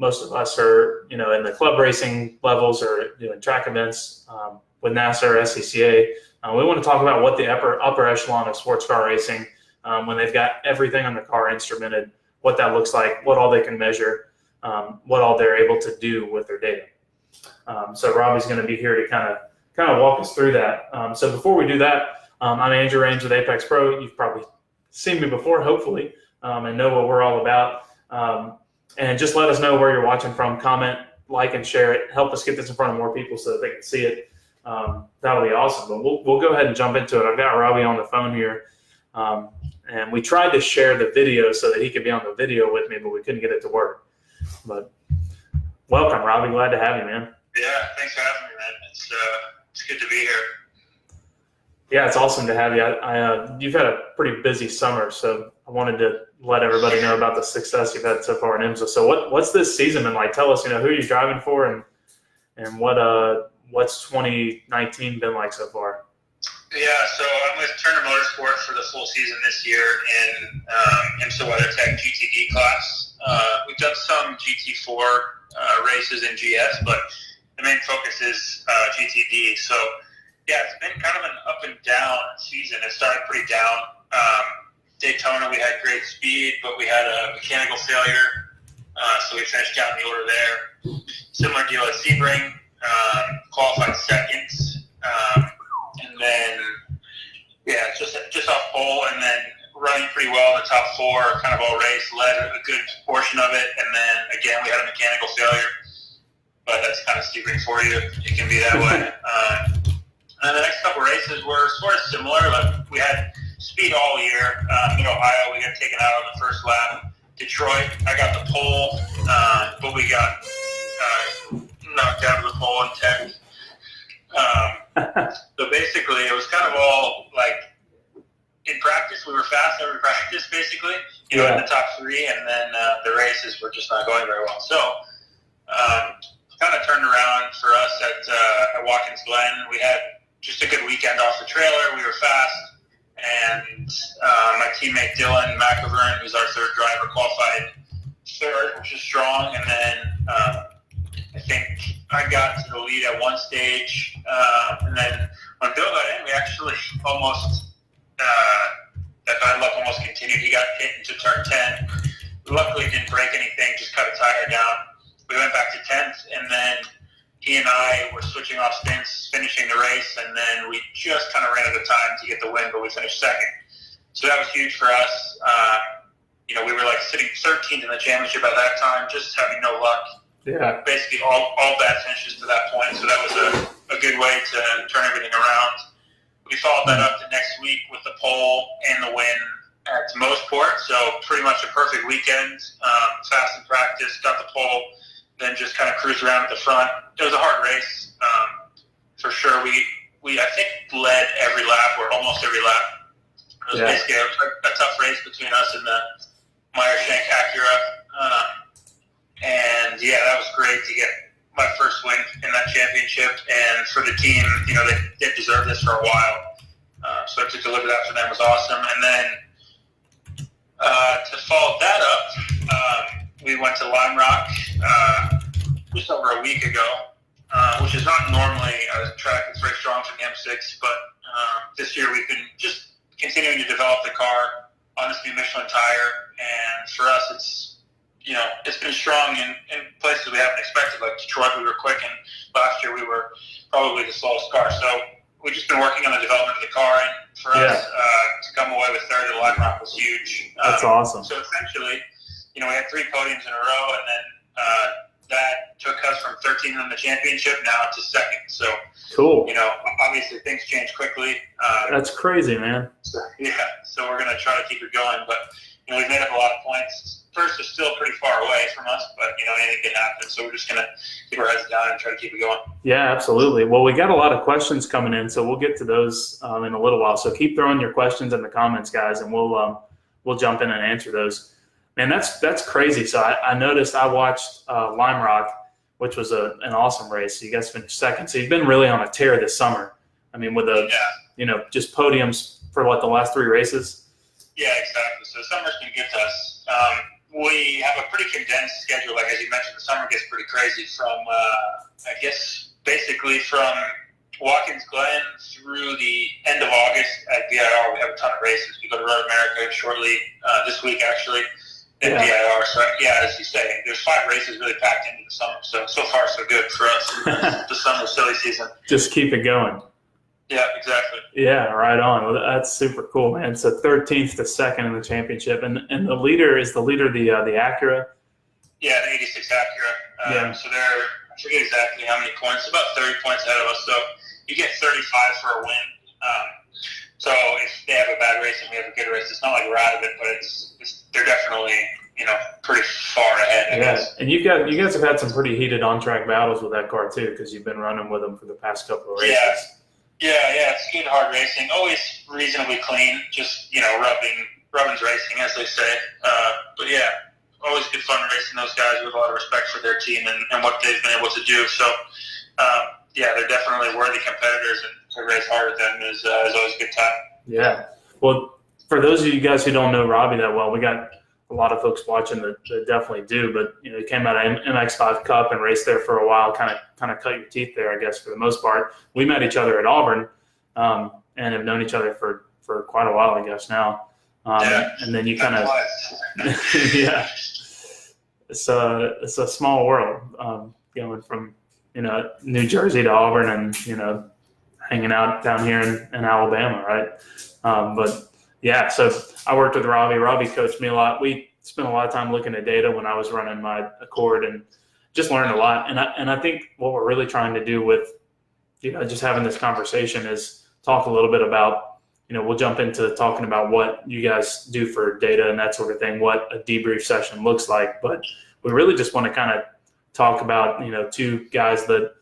most of us are, in the club racing levels or doing track events with NASA or SCCA. We want to talk about what the upper echelon of sports car racing, when they've got everything on the car instrumented, what that looks like, what all they can measure, what all they're able to do with their data. So Robby's going to be here to kind of walk us through that. So before we do that, I'm Andrew Raines with Apex Pro. You've probably seen me before, hopefully, and know what we're all about. And just let us know where you're watching from. Comment, like, and share it. Help us get this in front of more people so that they can see it. That'll be awesome. But we'll go ahead and jump into it. I've got Robby on the phone here. And we tried to share the video so that he could be on the video with me, but we couldn't get it to work. But welcome, Robby. Glad to have you, man. Yeah, thanks for having me, man. It's good to be here. Yeah, it's awesome to have you. You've had a pretty busy summer, so I wanted to let everybody know about the success you've had so far in IMSA. So what's this season been like? Tell us, who are you driving for, and what's 2019 been like so far? Yeah, so I'm with Turner Motorsports for the full season this year in IMSA WeatherTech GTD class. We've done some GT4 races in GS, but the main focus is GTD. So yeah, it's been kind of an up and down season. It started pretty down. Daytona, we had great speed, but we had a mechanical failure, so we finished down the order there. Similar deal at Sebring, qualified second, and then just off pole, and then running pretty well in the top four, kind of all race, led a good portion of it, and then again we had a mechanical failure, but that's kind of Sebring for you. It can be that way. And the next couple races were sort of similar. Like we had speed all year. In Ohio, we got taken out on the first lap. Detroit, I got the pole, but we got knocked out of the pole in 10th. So basically, it was kind of all like in practice, we were fast every practice, basically, in the top three, and then the races were just not going very well. So kind of turned around for us at Watkins Glen. We had just a good weekend off the trailer. We were fast, and my teammate Dylan McIvern, who's our third driver, qualified third, which is strong. And then I think I got to the lead at one stage, and then when Bill got in, we actually almost that bad luck almost continued. He got hit into turn 10. Luckily, didn't break anything, just cut a tire down. We went back to 10th, and then he and I were switching off stints, finishing the race, and then we just kind of ran out of time to get the win, but we finished second. So that was huge for us. We were like sitting 13th in the championship at that time, just having no luck. Yeah. Basically all bad finishes to that point, so that was a good way to turn everything around. We followed that up the next week with the pole and the win at Mosport, so pretty much a perfect weekend. Fast in practice, got the pole, then just kind of cruised around at the front. It was a hard race, for sure. We I think led every lap, or almost every lap. It was basically a tough race between us and the Meyer-Shank Acura. And yeah, that was great to get my first win in that championship. And for the team, they deserved this for a while. So to deliver that for them was awesome. And then to follow that up, we went to Lime Rock just over a week ago, which is not normally a track that's very strong for the M6, but this year we've been just continuing to develop the car on this new Michelin tire, and for us it's been strong in places we haven't expected. Like Detroit, we were quick, and last year we were probably the slowest car. So we've just been working on the development of the car, and for us to come away with third at Lime Rock was huge. That's awesome. So essentially, we had 3 podiums in a row, and then that took us from 13th in the championship now to second. So cool. Obviously things change quickly. That's crazy, man. So we're going to try to keep it going, but we've made up a lot of points. First is still pretty far away from us, but anything can happen. So we're just going to keep our heads down and try to keep it going. Yeah, absolutely. Well, we got a lot of questions coming in, so we'll get to those in a little while. So keep throwing your questions in the comments, guys, and we'll jump in and answer those. Man, that's crazy. So I noticed I watched Lime Rock, which was an awesome race. You guys finished second. So you've been really on a tear this summer. I mean, with just podiums for the last 3 races. Yeah, exactly. So summer's been good to us. we have a pretty condensed schedule. Like, as you mentioned, the summer gets pretty crazy from, I guess, basically from Watkins Glen through the end of August at VIR. We have a ton of races. We go to Road America shortly, this week actually, at VIR. So, yeah, as you say, there's 5 races really packed into the summer. So far, so good for us in the summer silly season. Just keep it going. Yeah, exactly. Yeah, right on. Well, that's super cool, man. So 13th to 2nd in the championship, and the leader the Acura. Yeah, the 86 Acura. So they're, I forget exactly how many points, about 30 points ahead of us. So you get 35 for a win. So if they have a bad race and we have a good race, it's not like we're out of it, but they're definitely pretty far ahead. I guess. And you guys have had some pretty heated on-track battles with that car too, because you've been running with them for the past couple of races. Yeah, it's good, hard racing. Always reasonably clean, just, rubbing's racing, as they say. But yeah, always good fun racing those guys with a lot of respect for their team and what they've been able to do. So, they're definitely worthy competitors, and to race hard with them is always a good time. Yeah. Well, for those of you guys who don't know Robby that well, we got a lot of folks watching that definitely do, but he came out of MX5 Cup and raced there for a while, kind of cut your teeth there, I guess, for the most part. We met each other at Auburn and have known each other for quite a while, I guess, now. And then you kind of yeah, it's a small world, going from New Jersey to Auburn and hanging out down here in Alabama, right? But yeah, so I worked with Robby. Robby coached me a lot. We spent a lot of time looking at data when I was running my Accord and just learned a lot. And I think what we're really trying to do with, just having this conversation is talk a little bit about, we'll jump into talking about what you guys do for data and that sort of thing, what a debrief session looks like. But we really just want to kind of talk about, 2 guys that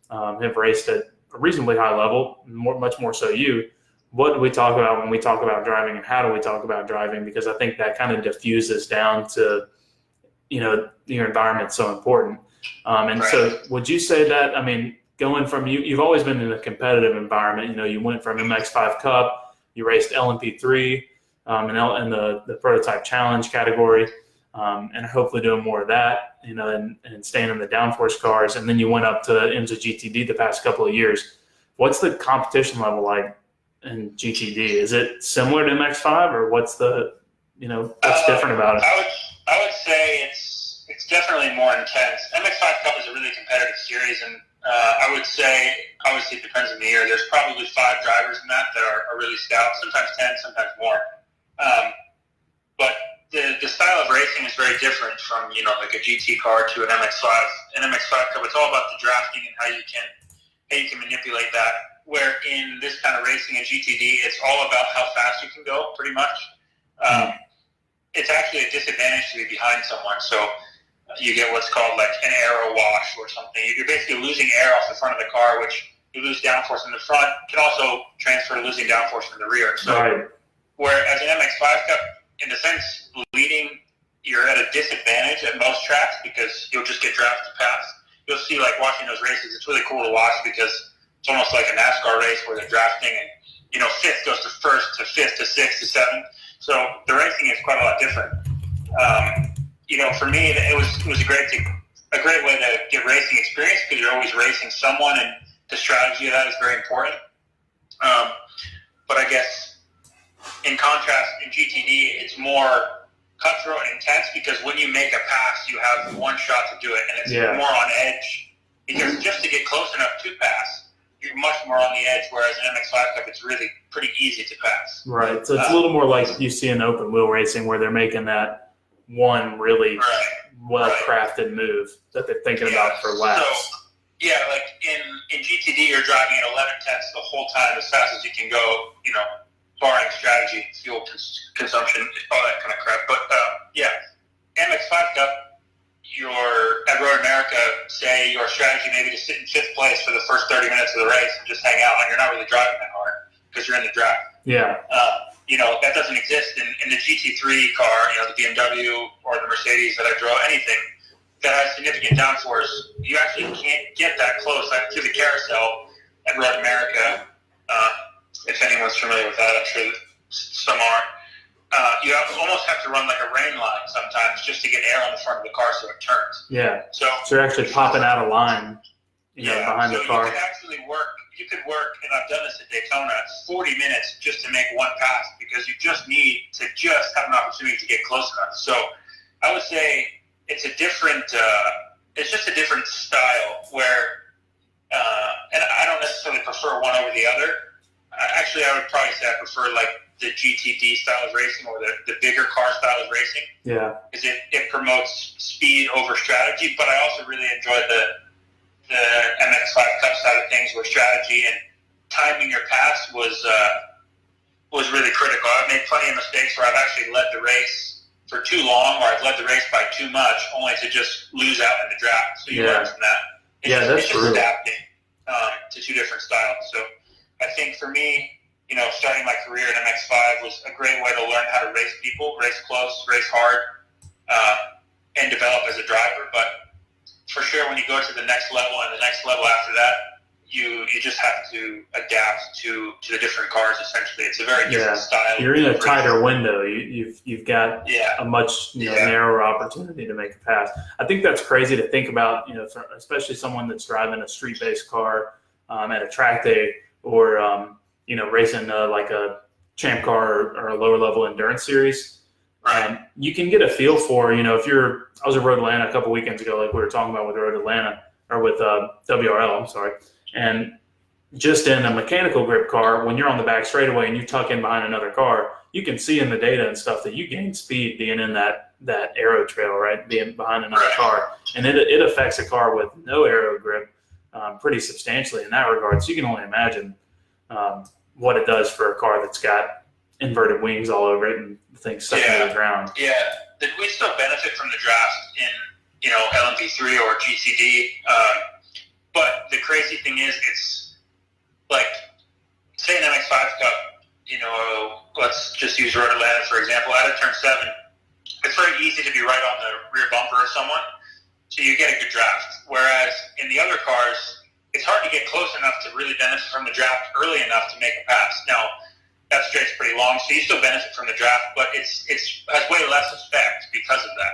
have raced at a reasonably high level, much more so you. What do we talk about when we talk about driving, and how do we talk about driving? Because I think that kind of diffuses down to, your environment's so important. And right. So would you say that, going from you've always been in a competitive environment, you went from MX5 Cup, you raced LMP3 in the prototype challenge category, and hopefully doing more of that, and staying in the downforce cars. And then you went up to IMSA GTD the past couple of years. What's the competition level like in GTD? Is it similar to MX5, or what's what's different about it? I would say it's definitely more intense. MX5 Cup is a really competitive series, and I would say, obviously it depends on the year. There's probably 5 drivers in that are really stout, sometimes 10, sometimes more. But the style of racing is very different from, like a GT car to an MX5. An MX5 Cup, it's all about the drafting and how you can manipulate that. Where in this kind of racing in GTD, it's all about how fast you can go, pretty much. It's actually a disadvantage to be behind someone. So you get what's called like an aero wash or something. You're basically losing air off the front of the car, which you lose downforce in the front, can also transfer to losing downforce in the rear. So whereas an MX5 Cup, in a sense, leading, you're at a disadvantage at most tracks because you'll just get drafted past. You'll see, like, watching those races, it's really cool to watch because it's almost like a NASCAR race where they're drafting and, 5th goes to 1st to 5th to 6th to 7th. So the racing is quite a lot different. For me, it was a great way to get racing experience because you're always racing someone, and the strategy of that is very important. But I guess in contrast, in GTD, it's more cutthroat and intense because when you make a pass, you have one shot to do it, and it's more on edge because just to get close enough to pass, you're much more on the edge, whereas in MX5 Cup, it's really pretty easy to pass. Right. So it's a little more like you see in open wheel racing where they're making that one really well-crafted move that they're thinking about for laps. So, like in GTD, you're driving at 11 tenths the whole time as fast as you can go, barring strategy, fuel consumption, all that kind of crap. But, MX5 Cup, you're at Road America, say your strategy maybe to sit in 5th place for the first 30 minutes of the race and just hang out, and you're not really driving that hard because you're in the draft. Yeah. That doesn't exist in the GT3 car, the BMW or the Mercedes that I drove, anything that has significant downforce. You actually can't get that close to the carousel at Road America. If anyone's familiar with that, I'm sure some are. almost have to run like a rain line sometimes just to get air on the front of the car so it turns. Yeah. So you're actually popping out of line, behind the car. You could actually work, and I've done this at Daytona, 40 minutes just to make one pass because you just need to just have an opportunity to get close enough. So I would say it's a different, it's just a different style where, and I don't necessarily prefer one over the other. Actually, I would probably say I prefer like the GTD style of racing or the bigger car style of racing. Yeah. Because it promotes speed over strategy, but I also really enjoy the MX5 Cup side of things where strategy and timing your pass was really critical. I've made plenty of mistakes where I've actually led the race for too long or I've led the race by too much only to just lose out in the draft. So you learn from that. It's just adapting to two different styles. So I think for me, starting my career in MX5 was a great way to learn how to race people, race close, race hard, and develop as a driver. But for sure, when you go to the next level and the next level after that, you just have to adapt to the different cars. Essentially, it's a very different style. You're in a tighter window. You've got a much narrower opportunity to make a pass. I think that's crazy to think about. Especially someone that's driving a street-based car at a track day or racing like a champ car or a lower level endurance series. You can get a feel for, I was at Road Atlanta a couple weekends ago, like we were talking about with Road Atlanta or with WRL, I'm sorry. And just in a mechanical grip car, when you're on the back straightaway and you tuck in behind another car, you can see in the data and stuff that you gain speed being in that aero trail, right? Being behind another car. And it affects a car with no aero grip pretty substantially in that regard. So you can only imagine what it does for a car that's got inverted wings all over it and things stuck into the ground. Yeah, we still benefit from the draft in LMP3 or GTD, but the crazy thing is, it's like say an MX5 Cup. Let's just use Road Atlanta for example. Out of turn 7, it's very easy to be right on the rear bumper of someone, so you get a good draft. Whereas in the other cars, it's hard to get close enough to really benefit from the draft early enough to make a pass. Now, that straight's pretty long, so you still benefit from the draft, but it has way less effect because of that.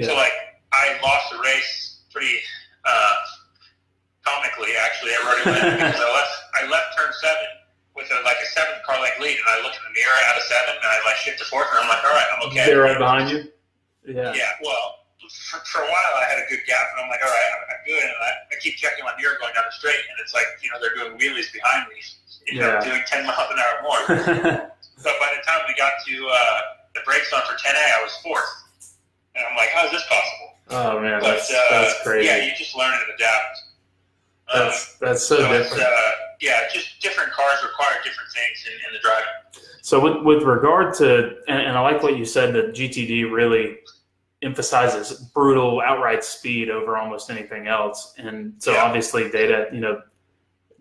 So, like, I lost the race pretty comically, actually, at Road Atlanta because I left turn 7 with a 7th car leg lead, and I looked in the mirror out of 7, and I shift to 4th, and I'm like, all right, I'm okay. They're right behind you? Yeah, well, for a while I had a good gap, and I'm like, all right, I'm good, and I keep checking my mirror going down the straight, and it's like, they're doing wheelies behind me, doing 10 miles an hour more. But by the time we got to the brake zone for 10A, I was 4th, and I'm like, how is this possible? Oh man, that's crazy. Yeah, you just learn and adapt. That's so different. Just different cars require different things in the driving. So with regard to, and I like what you said, that GTD really emphasizes brutal outright speed over almost anything else. And so obviously data,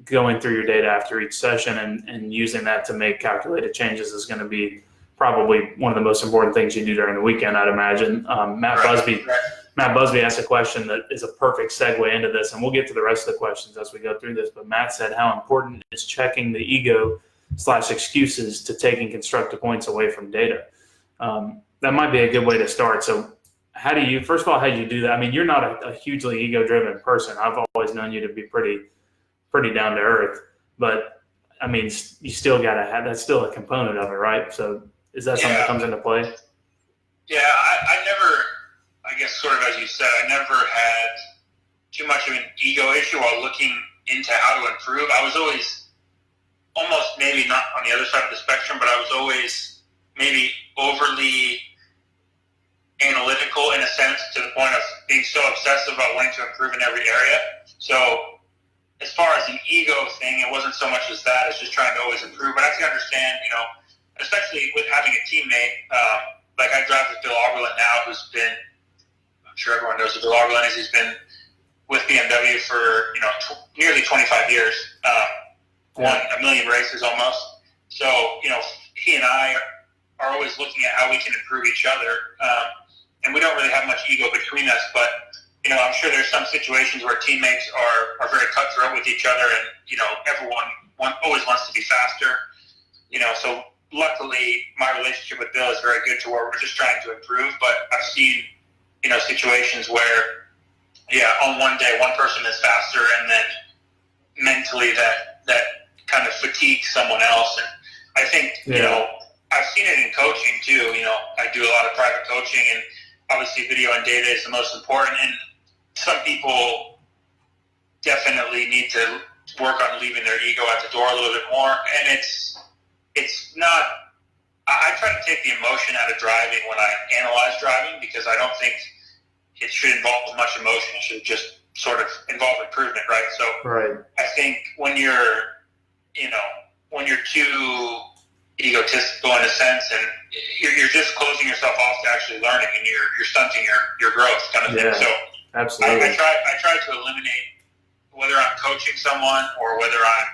going through your data after each session and using that to make calculated changes is going to be probably one of the most important things you do during the weekend, I'd imagine. Matt Busby asked a question that is a perfect segue into this, and we'll get to the rest of the questions as we go through this. But Matt said, how important is checking the ego/excuses to taking constructive points away from data? That might be a good way to start. So first of all, how do you do that? I mean, you're not a hugely ego-driven person. I've always known you to be pretty down to earth, but I mean, you still got to have, that's still a component of it, right? So is that something that comes into play? Yeah, I never, I guess sort of as you said, I never had too much of an ego issue while looking into how to improve. I was always almost maybe not on the other side of the spectrum, but I was always maybe overly analytical in a sense, to the point of being so obsessive about wanting to improve in every area. So as far as an ego thing, it wasn't so much as that, as just trying to always improve. But I can understand, especially with having a teammate, like I drive with Bill Auberland now, who's been, I'm sure everyone knows who Bill Auberland is. He's been with BMW for, nearly 25 years, won a million races almost. So, he and I are always looking at how we can improve each other. And we don't really have much ego between us, but, I'm sure there's some situations where teammates are very cutthroat with each other, and, everyone always wants to be faster. So luckily, my relationship with Bill is very good to where we're just trying to improve. But I've seen, situations where, on one day one person is faster, and then mentally that kind of fatigues someone else. And I think, I've seen it in coaching too. I do a lot of private coaching, and obviously video and data is the most important. And some people definitely need to work on leaving their ego at the door a little bit more. And it's not, I try to take the emotion out of driving when I analyze driving, because I don't think it should involve as much emotion. It should just sort of involve improvement, right? So I think when you're too egotistical in a sense, and you're just closing yourself off to actually learning, and you're stunting your growth kind of thing. So absolutely. I try to eliminate, whether I'm coaching someone or whether I'm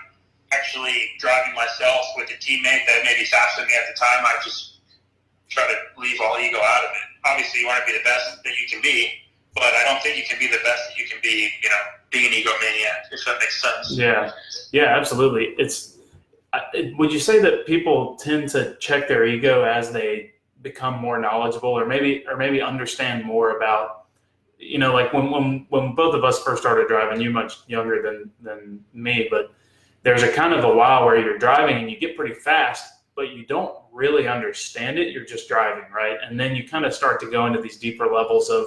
actually driving myself with a teammate that may be faster than me at the time. I just try to leave all ego out of it. Obviously, you want to be the best that you can be, but I don't think you can be the best that you can be, being an egomaniac, if that makes sense. Yeah, absolutely. Would you say that people tend to check their ego as they become more knowledgeable, or maybe understand more about, like when both of us first started driving, you much younger than me, but there's a kind of a while where you're driving and you get pretty fast, but you don't really understand it. You're just driving, right? And then you kind of start to go into these deeper levels of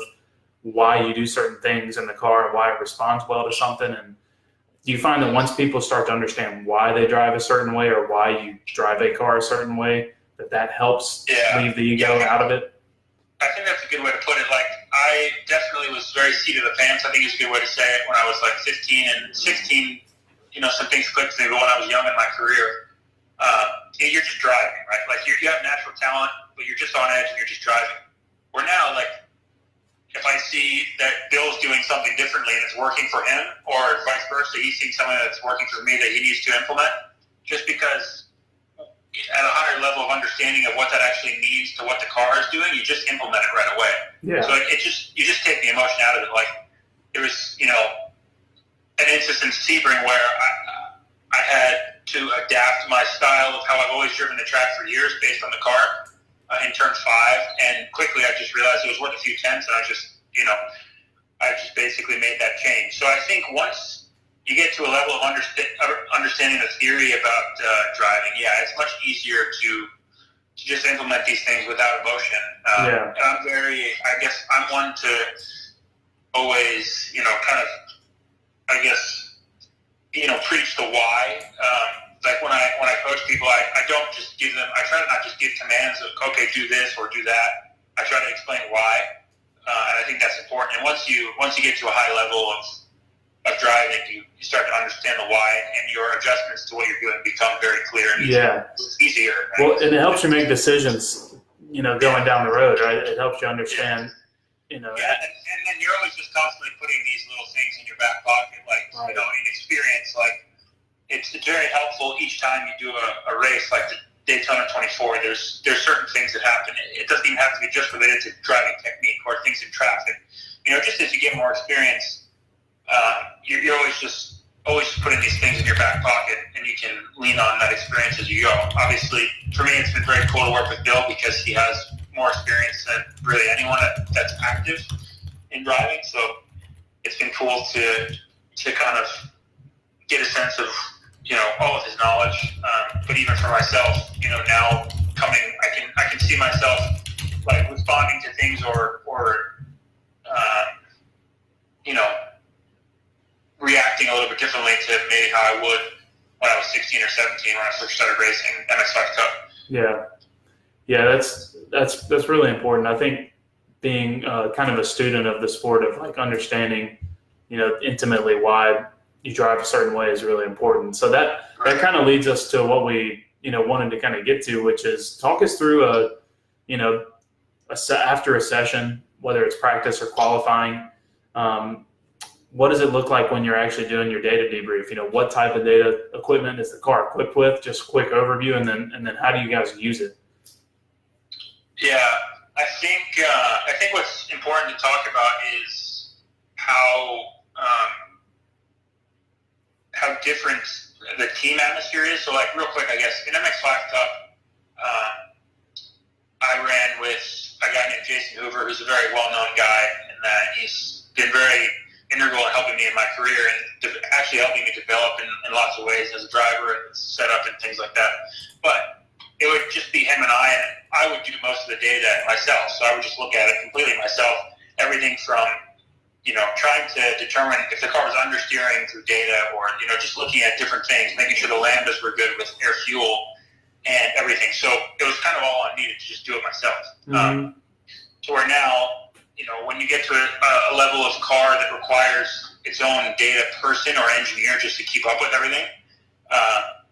why you do certain things in the car and why it responds well to something. And do you find that once people start to understand why they drive a certain way, or why you drive a car a certain way, that helps leave the ego out of it? I think that's a good way to put it. Like, I definitely was very seat of the pants. I think it's a good way to say it. When I was like 15 and 16, some things clicked for me. But when I was young in my career, you're just driving, right? Like, you have natural talent, but you're just on edge and you're just driving. Where now, like, if I see that Bill's doing something differently and it's working for him, or vice versa, he's seeing something that's working for me that he needs to implement, just because at a higher level of understanding of what that actually means to what the car is doing, you just implement it right away. Yeah. So you just take the emotion out of it. Like, there was, an instance in Sebring where I had to adapt my style of how I've always driven the track for years based on the car in turn 5, and quickly I just realized it was worth a few tenths, and I just basically made that change. So I think once you get to a level of understanding the theory about driving, it's much easier to just implement these things without emotion. And I'm one to always, preach the why. Like when I coach people, I don't just give them, I try to not just give commands of, okay, do this or do that. I try to explain why. And I think that's important. And once you get to a high level of driving, you start to understand the why, and your adjustments to what you're doing become very clear and easier. Right? Well, and it helps you make decisions, going down the road, right? It helps you understand, and then you're always just constantly putting these little things in your back pocket, like, in experience, like, it's very helpful each time you do a race like the Daytona 24. There's certain things that happen. It doesn't even have to be just related to driving technique or things in traffic. Just as you get more experience, you're always putting these things in your back pocket, and you can lean on that experience as you go. Obviously, for me, it's been very cool to work with Bill because he has more experience than really anyone that's active in driving. So it's been cool to kind of get a sense of all of his knowledge. But even for myself, now I can see myself like responding to things or reacting a little bit differently to maybe how I would when I was 16 or 17 when I first started racing MX5 Cup. Yeah, that's really important. I think being kind of a student of the sport, of like understanding, intimately why you drive a certain way is really important. So that kind of leads us to what we, wanted to kind of get to, which is talk us through after a session, whether it's practice or qualifying. What does it look like when you're actually doing your data debrief? What type of data equipment is the car equipped with? Just a quick overview, and then how do you guys use it? Yeah, I think what's important to talk about is how different the team atmosphere is. So, like, real quick, I guess in MX5 Cup, with a guy named Jason Hoover, who's a very well-known guy, and he's been very integral in helping me in my career and actually helping me develop in lots of ways as a driver and setup and things like that. But it would just be him and I would do most of the data myself. So I would just look at it completely myself, everything from, trying to determine if the car was understeering through data or, just looking at different things, making sure the lambdas were good with air fuel and everything. So it was kind of all I needed to just do it myself. Mm-hmm. To where now, when you get to a level of car that requires its own data person or engineer just to keep up with everything,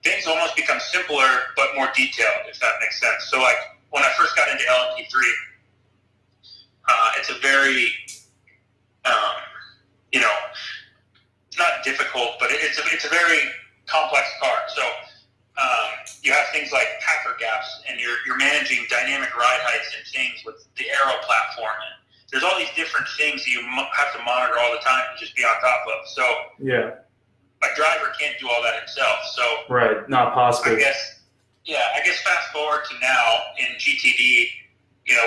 things almost become simpler but more detailed, if that makes sense. So, like, when I first got into LMP3, it's a very, it's not difficult, but it's a very complex car. So, you have things like packer gaps, and you're managing dynamic ride heights and things with the aero platform. And there's all these different things that you have to monitor all the time and just be on top of. So, yeah, a driver can't do all that himself. So, right, not possible. I guess fast forward to now in GTD,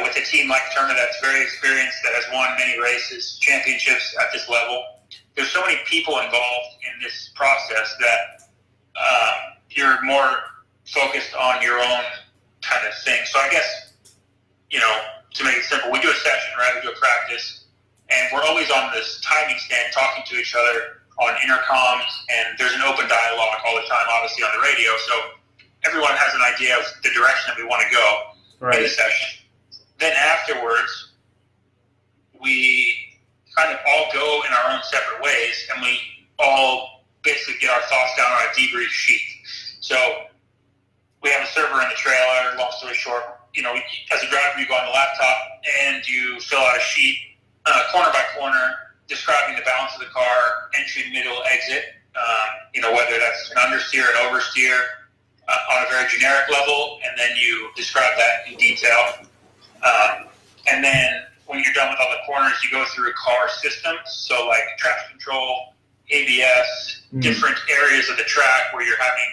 with a team like Turner that's very experienced, that has won many races, championships at this level. There's so many people involved in this process that you're more focused on your own kind of thing. So I guess, to make it simple, we do a session, right? We do a practice, and we're always on this timing stand talking to each other on intercoms, and there's an open dialogue all the time, obviously, on the radio. So everyone has an idea of the direction that we want to go in the session. Then afterwards, we kind of all go in our own separate ways, and we all basically get our thoughts down on a debrief sheet. So we have a server in the trailer. Long story short, as a driver, you go on the laptop and you fill out a sheet, corner by corner, describing the balance of the car, entry, middle, exit. Whether that's an understeer, an oversteer, on a very generic level, and then you describe that in detail. And then when you're done with all the corners, you go through car systems, so like traction control, ABS, different areas of the track where you're having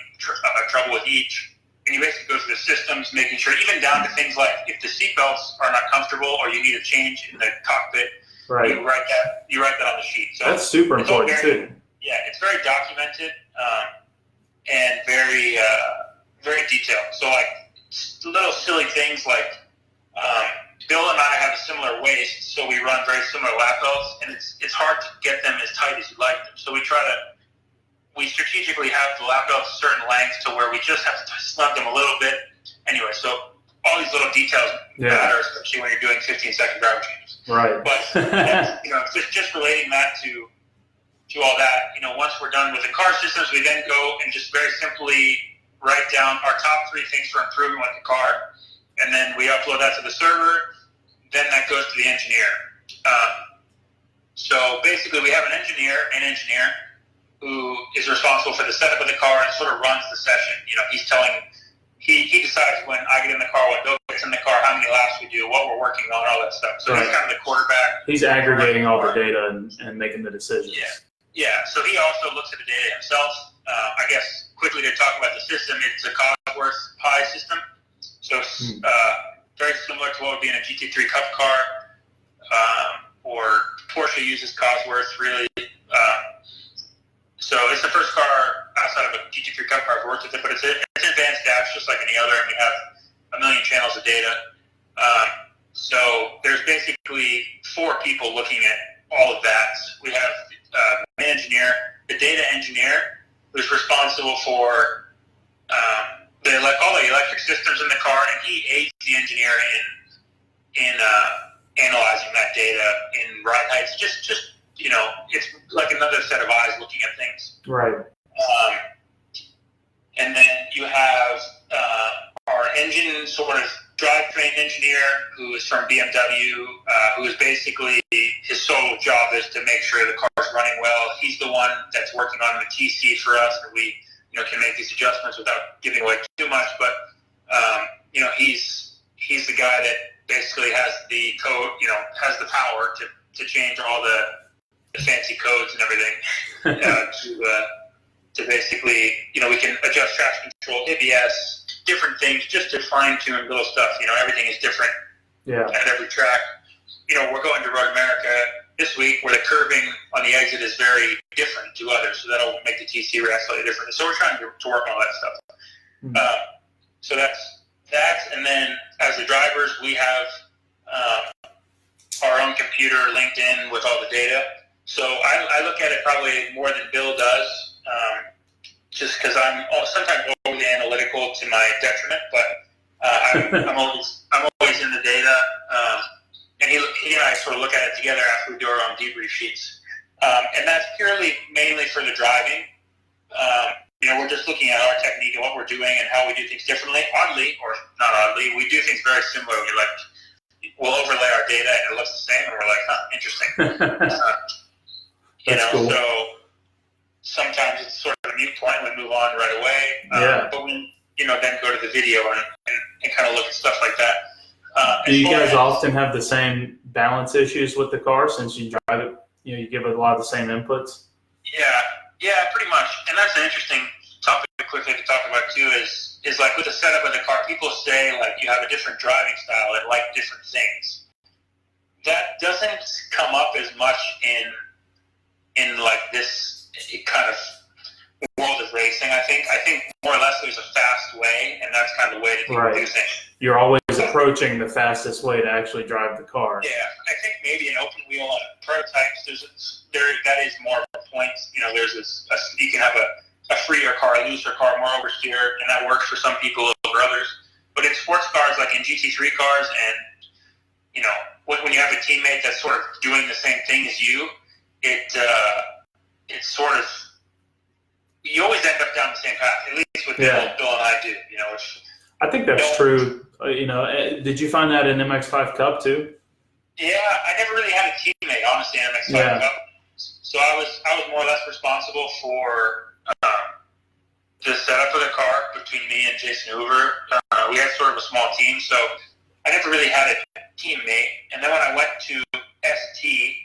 trouble with each. And you basically go through the systems, making sure, even down to things like if the seatbelts are not comfortable or you need a change in the cockpit, you write that on the sheet. So that's super important too. Yeah, it's very documented and very very detailed. So like little silly things like Bill and I have a similar waist, so we run very similar lap belts, and it's hard to get them as tight as you'd like them. So we strategically have the lap belts a certain length to where we just have to snug them a little bit. Anyway, so all these little details matter, especially when you're doing 15-second driver changes. Right. But just relating that to all that, once we're done with the car systems, we then go and just very simply write down our top 3 things for improvement with the car, and then we upload that to the server. Then that goes to the engineer. So basically, we have an engineer who is responsible for the setup of the car and sort of runs the session. He decides when I get in the car, when Bill gets in the car, how many laps we do, what we're working on, all that stuff. So he's kind of the quarterback. He's aggregating all the data and making the decisions. Yeah. So he also looks at the data himself. I guess quickly to talk about the system, it's a Cosworth Pi system. So very similar to what would be in a GT3 Cup car, or Porsche uses Cosworth really. So it's the first car outside of a GT3 Cup car I've worked with it, but it's advanced apps just like any other, and we have a million channels of data. So there's basically 4 people looking at all of that. We have an engineer, the data engineer, who's responsible for all the electric systems in the car, and he aids the engineer in analyzing that data in ride heights. Just it's like another set of eyes looking at things. Right. And then you have our engine sort of drivetrain engineer, who is from BMW, who is basically, his sole job is to make sure the car's running well. He's the one that's working on the TC for us, and we can make these adjustments without giving away too much. But he's the guy that basically has the code, has the power to change all the fancy codes and everything to basically, we can adjust traction control, ABS, different things just to fine tune little stuff. Everything is different at every track. We're going to Road America this week where the curving on the exit is very different to others, so that'll make the TC rack slightly different. So we're trying to work on all that stuff. So that's that. And then as the drivers, we have our own computer linked in with all the data. So I look at it probably more than Bill does, just because I'm sometimes overly analytical to my detriment, but I'm always in the data. And he and I sort of look at it together after we do our own debrief sheets. And that's mainly for the driving. We're just looking at our technique and what we're doing and how we do things differently. Oddly, or not oddly, we do things very similarly. Like, we'll overlay our data and it looks the same, and we're like, interesting. Cool. So sometimes it's sort of a mute point and we move on right away. But we, then go to the video and kind of look at stuff like that. Do you guys often have the same balance issues with the car since you drive it? You give it a lot of the same inputs? Yeah, pretty much. And that's an interesting topic quickly to talk about too is like with the setup of the car, people say like you have a different driving style and like different things. That doesn't come up as much in like this kind of world of racing, I think more or less there's a fast way, and that's kind of the way that people do things. You're always approaching the fastest way to actually drive the car. Yeah, I think maybe an open wheel on prototypes, that is more of a point. There's you can have a freer car, a looser car, more oversteer, and that works for some people over others. But in sports cars, like in GT3 cars, and when you have a teammate that's sort of doing the same thing as you, it's sort of, you always end up down the same path. At least with Bill and I do. I think that's true. Did you find that in MX5 Cup too? Yeah, I never really had a teammate, honestly, in MX5 Cup. So I was more or less responsible for the setup of the car between me and Jason Hoover. We had sort of a small team, so I never really had a teammate. And then when I went to ST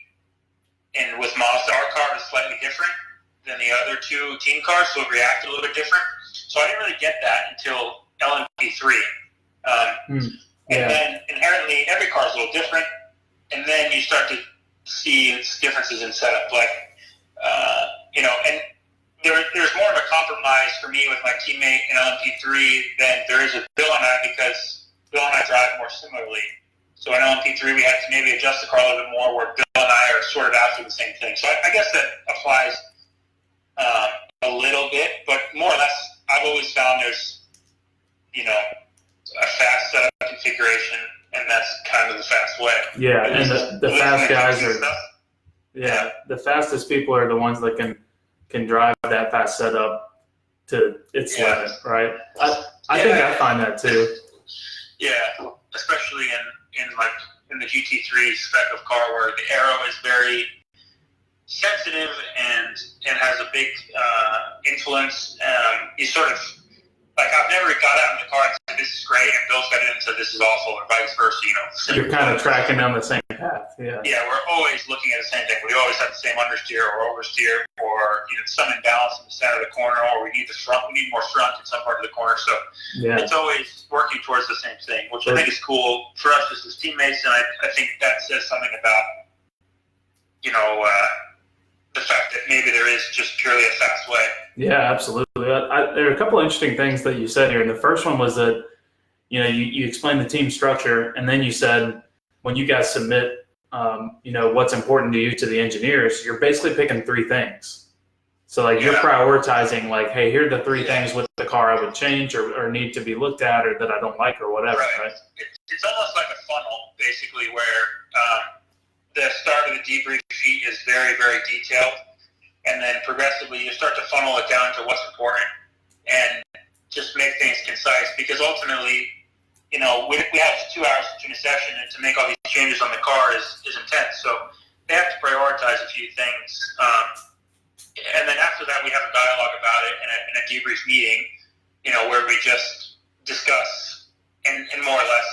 and with Mazda, our car was slightly different than the other two team cars, so it reacted a little bit different. So I didn't really get that until LMP3. And then inherently, every car is a little different, and then you start to see differences in setup. Like, and there's more of a compromise for me with my teammate in LMP3 than there is with Bill and I, because Bill and I drive more similarly. So in LMP3, we had to maybe adjust the car a little bit more, where Bill and I are sort of after the same thing. So I guess that applies a little bit, but more or less, I've always found there's, a fast setup configuration, and that's kind of the fast way. Yeah, and the fast guys are, the fastest people are the ones that can drive that fast setup to its limit, right? I think I find that too. Yeah, especially in the GT3 spec of car, where the aero is very sensitive and has a big influence. You sort of, like, I've never got out in the car and said, this is great, and Bill's got in and said, this is awful, or vice versa, You're kind of tracking down the same path, Yeah, we're always looking at the same thing. We always have the same understeer or oversteer, or some imbalance in the center of the corner, or we need more front in some part of the corner. So it's always working towards the same thing, which I think is cool for us just as teammates, and I think that says something about, the fact that maybe there is just purely a fast way. Yeah, absolutely. There are a couple of interesting things that you said here. And the first one was that, you explained the team structure, and then you said when you guys submit, what's important to you to the engineers, you're basically picking three things. So, like, you're prioritizing, like, hey, here are the three things with the car I would change or need to be looked at or that I don't like or whatever, right? It's almost like a funnel, basically, where the start of the debrief sheet is very, very detailed, and then progressively you start to funnel it down to what's important and just make things concise, because ultimately, we have 2 hours between a session, and to make all these changes on the car is intense. So they have to prioritize a few things. And then after that, we have a dialogue about it in a debrief meeting, where we just discuss, and more or less,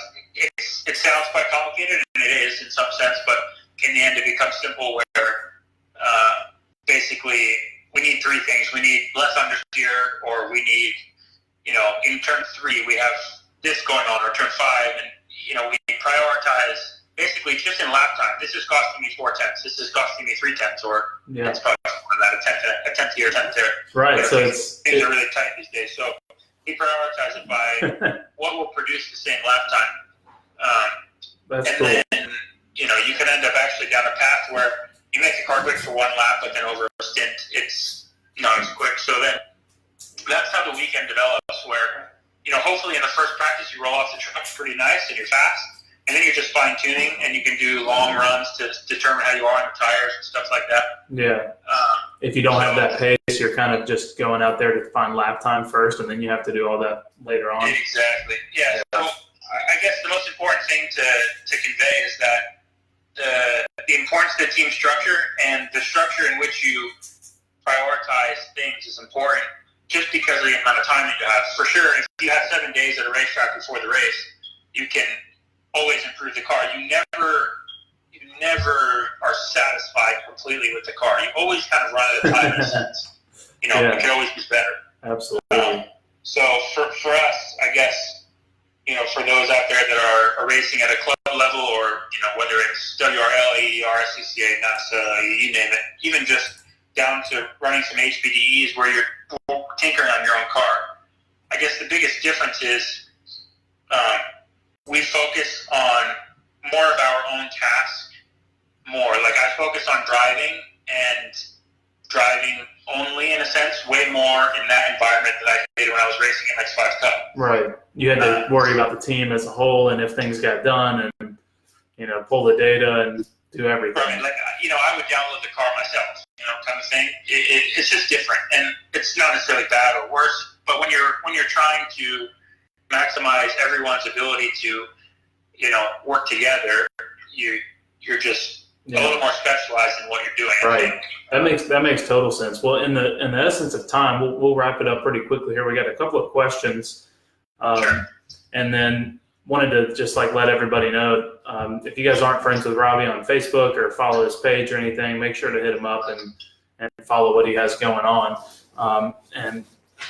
it sounds quite complicated, and it is in some sense, but in the end, it becomes simple, where basically we need three things. We need less understeer, or we need, in turn 3, we have this going on, or turn 5, and we prioritize basically just in lap time. This is costing me 4/10. This is costing me 3/10, or it's costing that a tenth here, a tenth there. Right. So things are really tight these days. So we prioritize it by what will produce the same lap time. That's and cool. then you can end up actually down a path where you make the car quick for one lap, but then over a stint, it's not as quick. So then that's how the weekend develops, where hopefully in the first practice you roll off the truck pretty nice and you're fast, and then you're just fine tuning and you can do long runs to determine how you are on the tires and stuff like that. Yeah. If you don't have that pace, you're kind of just going out there to find lap time first, and then you have to do all that later on. Exactly. Yeah. So I guess the most important thing to convey is that the importance of the team structure and the structure in which you prioritize things is important, just because of the amount of time that you have. For sure, if you have 7 days at a racetrack before the race, you can always improve the car. You never are satisfied completely with the car. You always kind of run out of time in a sense. It can always be better. Absolutely. So for us, I guess, for those out there that are racing at a club level, or whether it's WRL, AER, SCCA, NASA, you name it, even just down to running some HPDEs where you're tinkering on your own car. I guess the biggest difference is we focus on more of our own task more. Like I focus on driving and driving only, in a sense, way more in that environment than I did when I was racing in X5 Cup. Right. You had to worry about the team as a whole, and if things got done, and pull the data and do everything. Right. Like I would download the car myself, kind of thing. It's just different, and it's not necessarily bad or worse. But when you're trying to maximize everyone's ability to, work together, you're just a little more specialized in what you're doing. Right. That makes total sense. Well, in the essence of time, we'll wrap it up pretty quickly here. We got a couple of questions, Sure. And then wanted to just let everybody know, if you guys aren't friends with Robby on Facebook or follow his page or anything, make sure to hit him up and follow what he has going on. And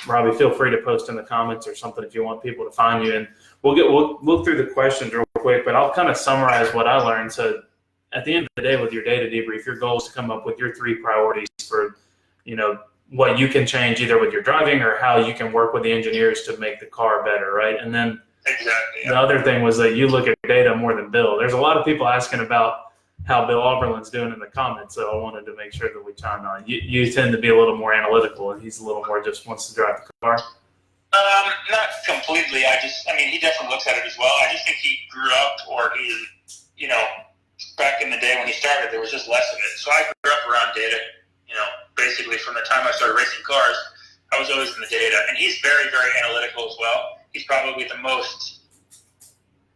Robby, feel free to post in the comments or something if you want people to find you. And we'll look through the questions real quick, but I'll kind of summarize what I learned. So at the end of the day, with your data debrief, your goal is to come up with your 3 priorities for, what you can change either with your driving or how you can work with the engineers to make the car better, right? And then Exactly. the other thing was that you look at data more than Bill. There's a lot of people asking about how Bill Auberlin's doing in the comments, so I wanted to make sure that we chimed on. You tend to be a little more analytical, and he's a little more just wants to drive the car. Not completely. He definitely looks at it as well. I just think he grew up, or back in the day when he started, there was just less of it. So I grew up around data, basically from the time I started racing cars, I was always in the data. And he's very, very analytical as well. He's probably the most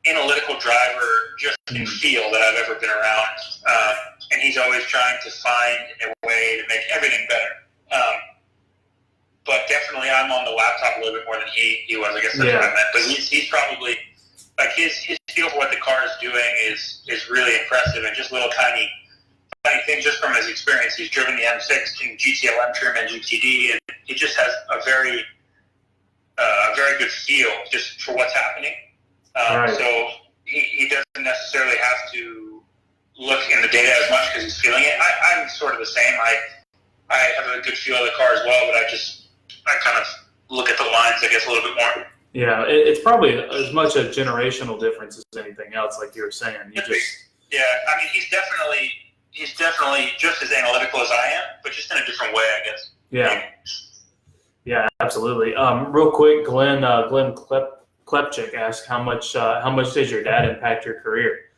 analytical driver just in feel that I've ever been around. And he's always trying to find a way to make everything better. But definitely I'm on the laptop a little bit more than he was. I guess that's what I meant. But he's probably, his feel for what the car is doing is really impressive, and just little tiny things just from his experience. He's driven the M6 in GTLM trim and GTD, and he just has a very good feel just for what's happening. So he doesn't necessarily have to look in the data as much because he's feeling it. I'm sort of the same. I have a good feel of the car as well, but I kind of look at the lines, I guess, a little bit more. Yeah, it's probably as much a generational difference as anything else, like you were saying. He's definitely just as analytical as I am, but just in a different way, I guess. Yeah, absolutely. Real quick, Glenn Klepchik asked how much does your dad impact your career?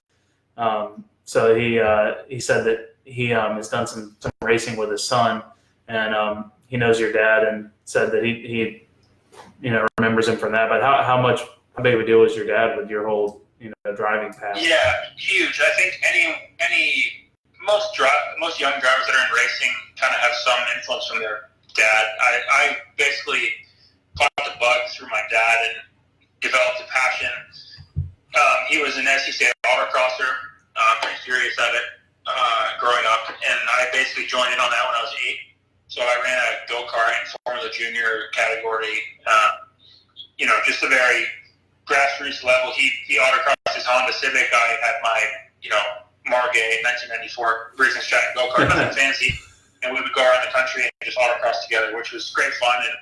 So he said that he has done some racing with his son, and he knows your dad, and said that he remembers him from that. But how big of a deal was your dad with your whole driving path? Yeah, huge. I think most young drivers that are in racing kind of have some influence from their dad. I basically caught the bug through my dad and developed a passion. He was an SCCA autocrosser, pretty serious at it growing up, and I basically joined in on that when I was 8. So I ran a go-kart in Formula Junior category, just a very grassroots level. He autocrossed his Honda Civic. I had my, Margay 1994 racing strat and go-kart, nothing fancy. And we would go around the country and just autocross together, which was great fun. And,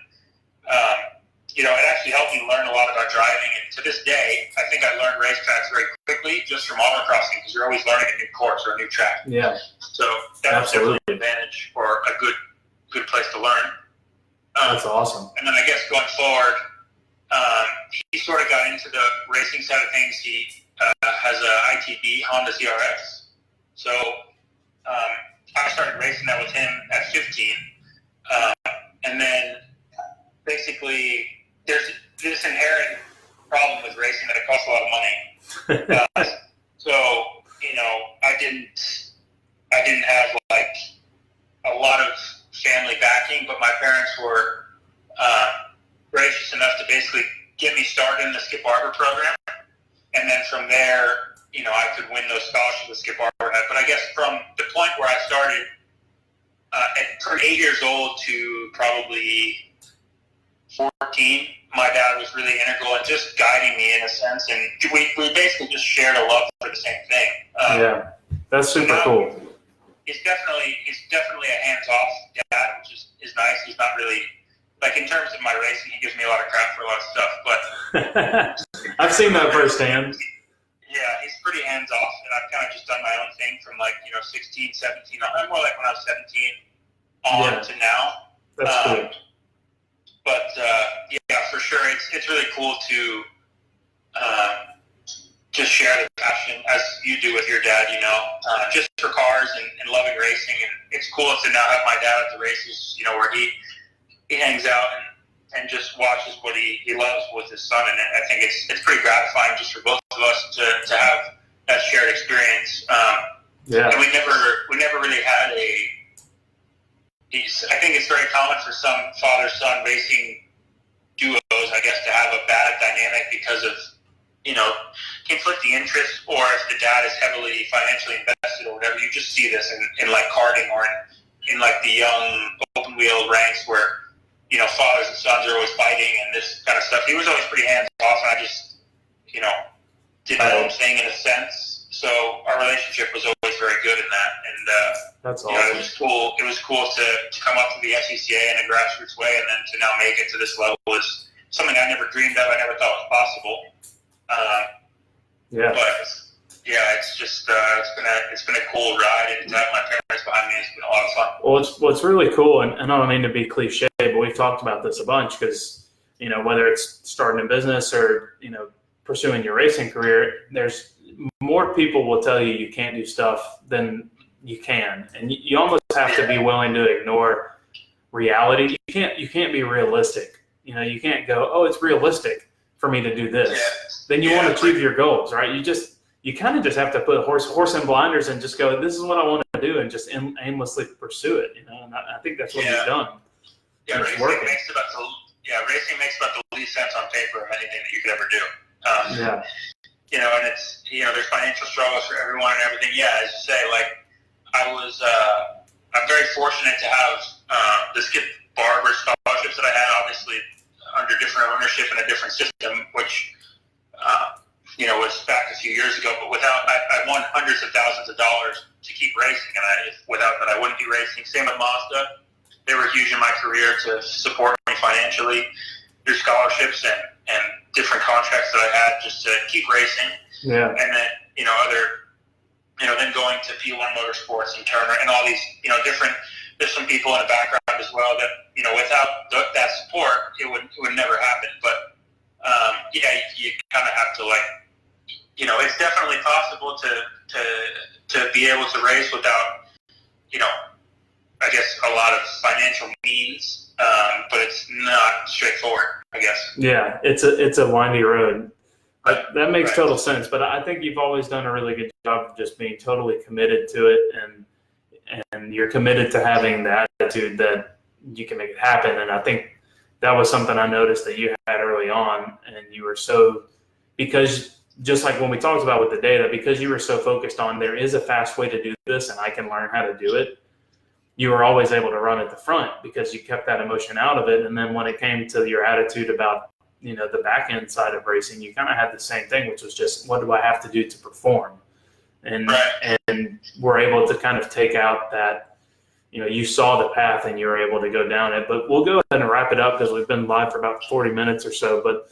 it actually helped me learn a lot about driving. And to this day, I think I learned racetracks very quickly just from autocrossing, because you're always learning a new course or a new track. Yeah. So that was definitely an advantage, or a good place to learn. That's awesome. And then I guess going forward, he sort of got into the racing side of things. He has a ITB Honda CRX. So I started racing that with him at 15. And then basically there's this inherent problem with racing that it costs a lot of money. So, I didn't have like a lot of family backing, but my parents were gracious enough to basically get me started in the Skip Barber program. And then from there, I could win those scholarships with Skip Barber. But I guess from the point where I started, from 8 years old to probably 14, my dad was really integral in just guiding me in a sense. And we basically just shared a love for the same thing. Yeah, that's super cool. He's definitely a hands-off dad, which is nice. He's not really, like, in terms of my racing, he gives me a lot of crap for a lot of stuff. But I've seen that firsthand. Yeah, he's pretty hands-off, and I've kind of just done my own thing from 16, 17. I'm more like when I was 17 on to now. That's cool. But for sure, it's really cool to just share the passion as you do with your dad. Just for cars and loving racing, and it's cool to now have my dad at the races. Where he hangs out and just watches what he loves with his son, and I think it's pretty gratifying just for both of us to have that shared experience. And we never really had I think it's very common for some father-son racing duos, I guess, to have a bad dynamic because of conflicting interests, or if the dad is heavily financially invested or whatever. You just see this in like karting or in like the young open wheel ranks where fathers and sons are always fighting and this kind of stuff. He was always pretty hands off, and I just, did my own thing in a sense. So our relationship was always very good in that. And, that's awesome. It was cool. It was cool to come up to the SCCA in a grassroots way, and then to now make it to this level is something I never dreamed of. I never thought was possible. But it's just, it's been a cool ride, and to have my parents behind me has been a lot of fun. Well, what's really cool, and I don't mean to be cliche, but we've talked about this a bunch, because, whether it's starting a business or, pursuing your racing career, there's more people will tell you can't do stuff than you can. And you almost have to be willing to ignore reality. You can't be realistic. You can't go, oh, it's realistic for me to do this. Yeah. Then you want to achieve your goals, right? You kind of just have to put horse in blinders and just go, this is what I want to do, and just aimlessly pursue it. And I think that's what he's done. Yeah, racing makes about the least sense on paper of anything that you could ever do. And it's, there's financial struggles for everyone and everything. Yeah, as you say, like, I'm very fortunate to have the Skip Barber scholarships that I had, obviously under different ownership and a different system, which, was back a few years ago. But I won hundreds of thousands of dollars to keep racing, and without that, I wouldn't be racing. Same with Mazda. They were huge in my career to support me financially through scholarships and different contracts that I had just to keep racing. Yeah. And then, then going to P1 Motorsports and Turner and all these, there's some people in the background as well that, without that support, it would never happen. But, you kind of have to, it's definitely possible to be able to race without, I guess, a lot of financial means, but it's not straightforward, I guess. Yeah, it's a windy road. That makes total sense. But I think you've always done a really good job of just being totally committed to it, and you're committed to having the attitude that you can make it happen. And I think that was something I noticed that you had early on, and you were because just like when we talked about with the data, because you were so focused on there is a fast way to do this and I can learn how to do it, you were always able to run at the front because you kept that emotion out of it. And then when it came to your attitude about the back end side of racing, you kind of had the same thing, which was just, what do I have to do to perform? And we're able to kind of take out that, you saw the path and you were able to go down it. But we'll go ahead and wrap it up because we've been live for about 40 minutes or so. But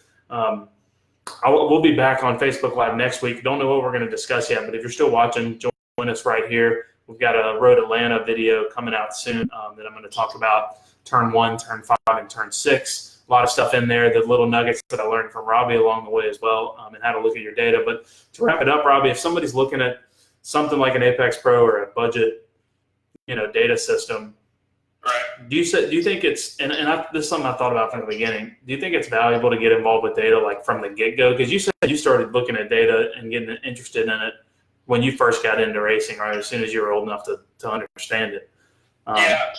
we'll be back on Facebook Live next week. Don't know what we're going to discuss yet, but if you're still watching, join us right here. We've got a Road Atlanta video coming out soon that I'm going to talk about turn 1, turn 5, and turn 6. A lot of stuff in there, the little nuggets that I learned from Robby along the way as well, and how to look at your data. But to wrap it up, Robby, if somebody's looking at something like an Apex Pro or a budget, data system, do you think it's, this is something I thought about from the beginning, do you think it's valuable to get involved with data like from the get-go? Because you said you started looking at data and getting interested in it when you first got into racing, right? As soon as you were old enough to understand it. Yeah,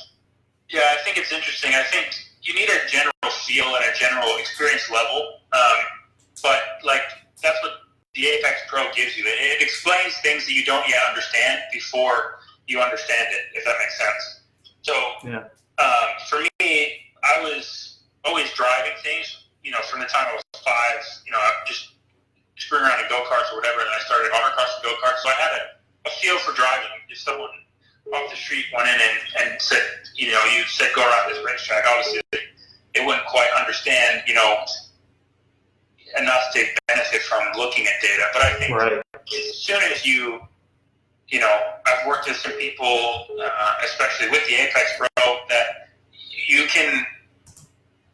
I think it's interesting. I think you need a general feel and a general experience level, but that's what the Apex Pro gives you. It explains things that you don't yet understand before you understand it, if that makes sense. So for me, I was always driving things, from the time I was 5, just screwing around in go-karts or whatever, and I started autocross and go-karts, so I had a feel for driving. If someone off the street went in and said, you said go around this racetrack, obviously they wouldn't quite understand, enough to benefit from looking at data. But I think as soon as I've worked with some people, especially with the Apex Pro, that you can,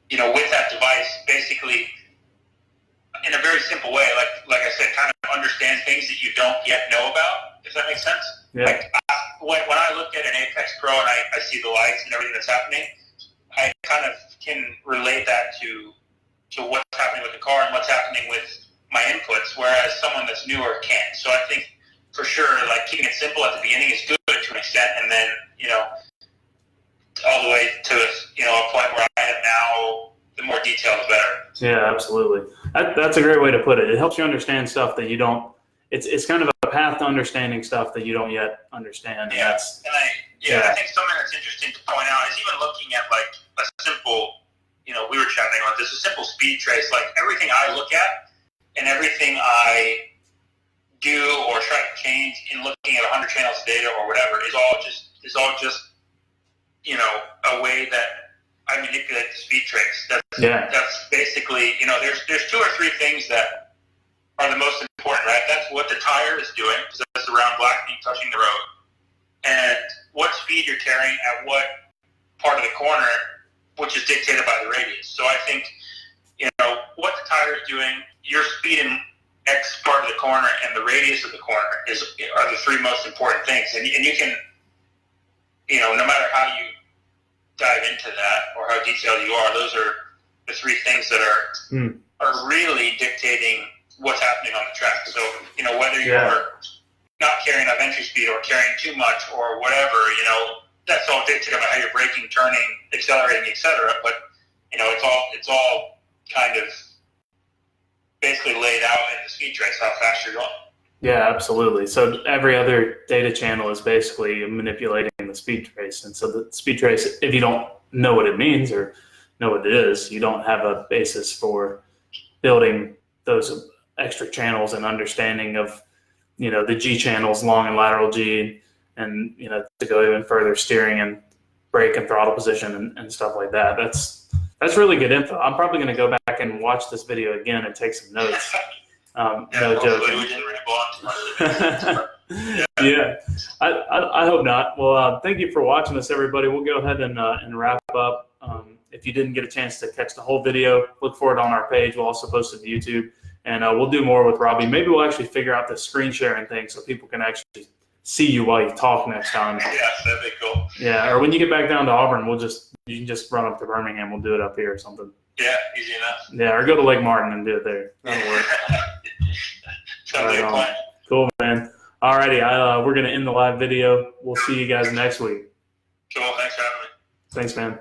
with that device, basically, in a very simple way, like I said, kind of understand things that you don't yet know about, if that makes sense. Yeah. When I look at an Apex Pro and I see the lights and everything that's happening, I kind of can relate that to what's happening with the car and what's happening with my inputs, whereas someone that's newer can't. So I think for sure, keeping it simple at the beginning is good to an extent, and then all the way to a point where I am now, the more detail the better. Yeah, absolutely. That's a great way to put it. It helps you understand stuff that you don't. It's kind of a path to understanding stuff that you don't yet understand. Yeah, I think something that's interesting to point out is even looking at a simple, we were chatting about this, a simple speed trace. Everything I look at and everything I do or try to change in looking at 100 channels of data or whatever is all just a way that I manipulate the speed trace. That's basically, there's 2 or 3 things that are the most important, right? That's what the tire is doing, because that's the round black being touching the road, and what speed you're carrying at what part of the corner, which is dictated by the radius. So I think, what the tire is doing, your speed in X part of the corner and the radius of the corner are the 3 most important things. And you can, no matter how you dive into that or how detailed you are, those are the 3 things that are really dictating what's happening on the track. So, whether you're not carrying enough entry speed or carrying too much or whatever, that's all dictated by how you're braking, turning, accelerating, etc. But, it's all kind of basically laid out in the speed trace, how fast you're going. Yeah, absolutely. So every other data channel is basically manipulating the speed trace. And so the speed trace, if you don't know what it means or know what it is, you don't have a basis for building those extra channels and understanding of, the G channels, long and lateral G, and, to go even further, steering and brake and throttle position and stuff like that. That's really good info. I'm probably going to go back and watch this video again and take some notes. No joking. We didn't ramble on too much. Yeah, I hope not. Well, thank you for watching this, everybody. We'll go ahead and wrap up. If you didn't get a chance to catch the whole video, look for it on our page. We'll also post it to YouTube, and we'll do more with Robby. Maybe we'll actually figure out the screen sharing thing so people can actually see you while you talk next time. Yeah, that'd be cool. Yeah, or when you get back down to Auburn, you can just run up to Birmingham. We'll do it up here or something. Yeah, easy enough. Yeah, or go to Lake Martin and do it there. That'll work. Sounds like a plan. Cool, man. Alrighty, we're going to end the live video. We'll see you guys next week. Cool, thanks for having me. Thanks, man.